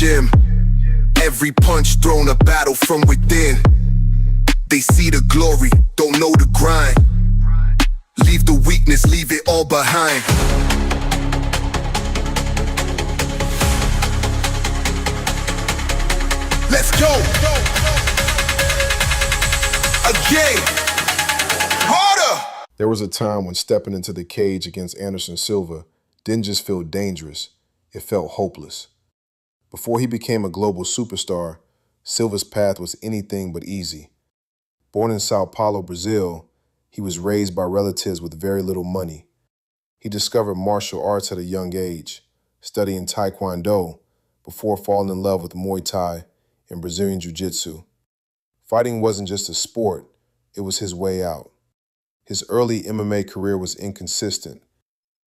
gym. Every punch thrown a battle from within. They see the glory, don't know the grind. Leave the weakness, leave it all behind. Let's go! Again! Harder! There was a time when stepping into the cage against Anderson Silva didn't just feel dangerous, it felt hopeless. Before he became a global superstar, Silva's path was anything but easy. Born in Sao Paulo, Brazil, he was raised by relatives with very little money. He discovered martial arts at a young age, studying Taekwondo before falling in love with Muay Thai and Brazilian Jiu-Jitsu. Fighting wasn't just a sport, it was his way out. His early MMA career was inconsistent.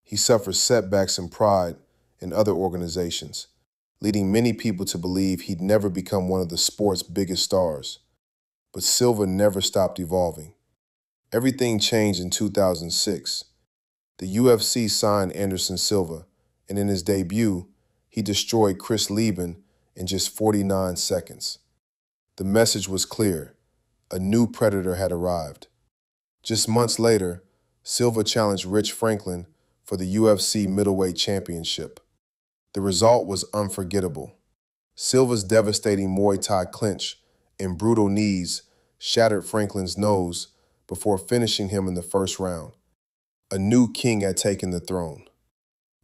He suffered setbacks in Pride and other organizations, leading many people to believe he'd never become one of the sport's biggest stars. But Silva never stopped evolving. Everything changed in 2006. The UFC signed Anderson Silva, and in his debut, he destroyed Chris Lieben in just 49 seconds. The message was clear. A new predator had arrived. Just months later, Silva challenged Rich Franklin for the UFC Middleweight Championship. The result was unforgettable. Silva's devastating Muay Thai clinch and brutal knees shattered Franklin's nose before finishing him in the first round. A new king had taken the throne.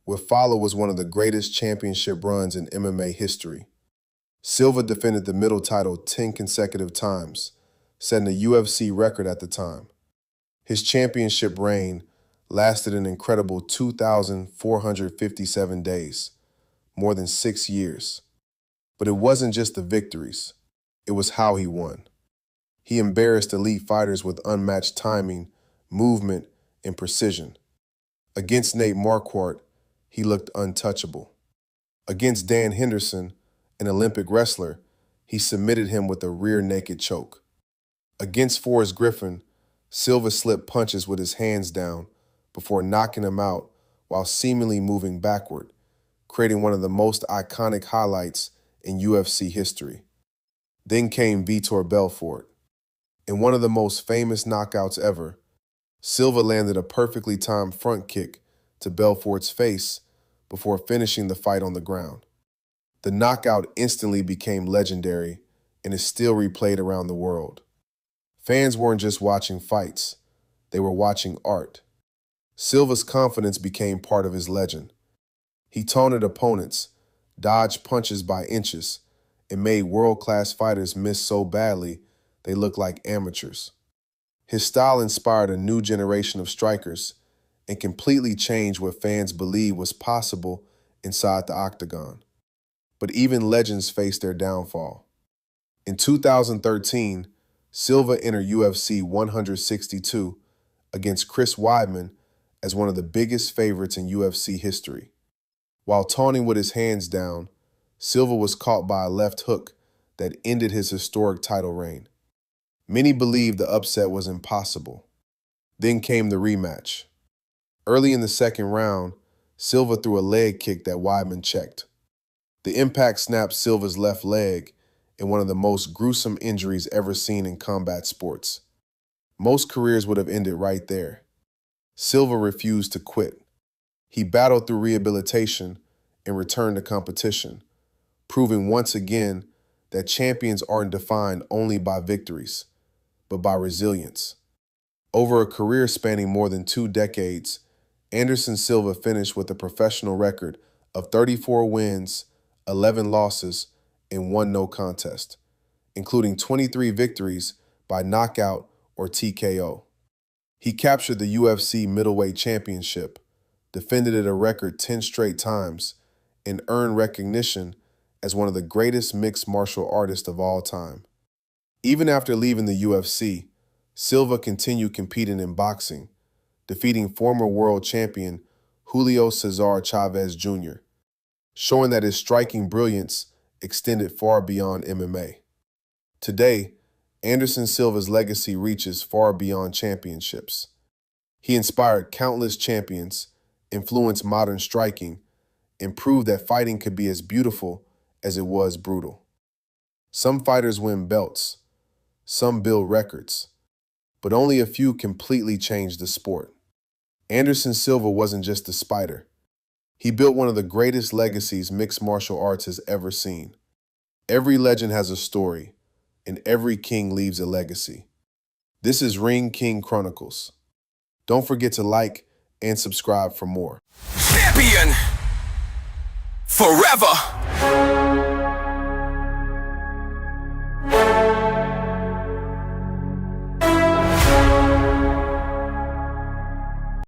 What followed was one of the greatest championship runs in MMA history. Silva defended the middle title 10 consecutive times, setting a UFC record at the time. His championship reign lasted an incredible 2,457 days, more than 6 years. But it wasn't just the victories, it was how he won. He embarrassed elite fighters with unmatched timing, movement, and precision. Against Nate Marquardt, he looked untouchable. Against Dan Henderson, an Olympic wrestler, he submitted him with a rear naked choke. Against Forrest Griffin, Silva slipped punches with his hands down before knocking him out while seemingly moving backward, creating one of the most iconic highlights in UFC history. Then came Vitor Belfort. In one of the most famous knockouts ever, Silva landed a perfectly timed front kick to Belfort's face before finishing the fight on the ground. The knockout instantly became legendary and is still replayed around the world. Fans weren't just watching fights, they were watching art. Silva's confidence became part of his legend. He taunted opponents, dodged punches by inches, and made world-class fighters miss so badly they looked like amateurs. His style inspired a new generation of strikers and completely changed what fans believed was possible inside the Octagon. But even legends faced their downfall. In 2013, Silva entered UFC 162 against Chris Weidman as one of the biggest favorites in UFC history. While taunting with his hands down, Silva was caught by a left hook that ended his historic title reign. Many believed the upset was impossible. Then came the rematch. Early in the second round, Silva threw a leg kick that Weidman checked. The impact snapped Silva's left leg in one of the most gruesome injuries ever seen in combat sports. Most careers would have ended right there. Silva refused to quit. He battled through rehabilitation and returned to competition, proving once again that champions aren't defined only by victories, but by resilience. Over a career spanning more than 2 decades, Anderson Silva finished with a professional record of 34 wins, 11 losses, and 1 no contest, including 23 victories by knockout or TKO. He captured the UFC Middleweight Championship, defended it a record 10 straight times, and earned recognition as one of the greatest mixed martial artists of all time. Even after leaving the UFC, Silva continued competing in boxing, defeating former world champion Julio Cesar Chavez Jr., showing that his striking brilliance extended far beyond MMA. Today, Anderson Silva's legacy reaches far beyond championships. He inspired countless champions, influenced modern striking, and proved that fighting could be as beautiful as it was brutal. Some fighters win belts, some build records, but only a few completely changed the sport. Anderson Silva wasn't just a spider. He built one of the greatest legacies mixed martial arts has ever seen. Every legend has a story, and every king leaves a legacy. This is Ring King Chronicles. Don't forget to like and subscribe for more. Champion forever.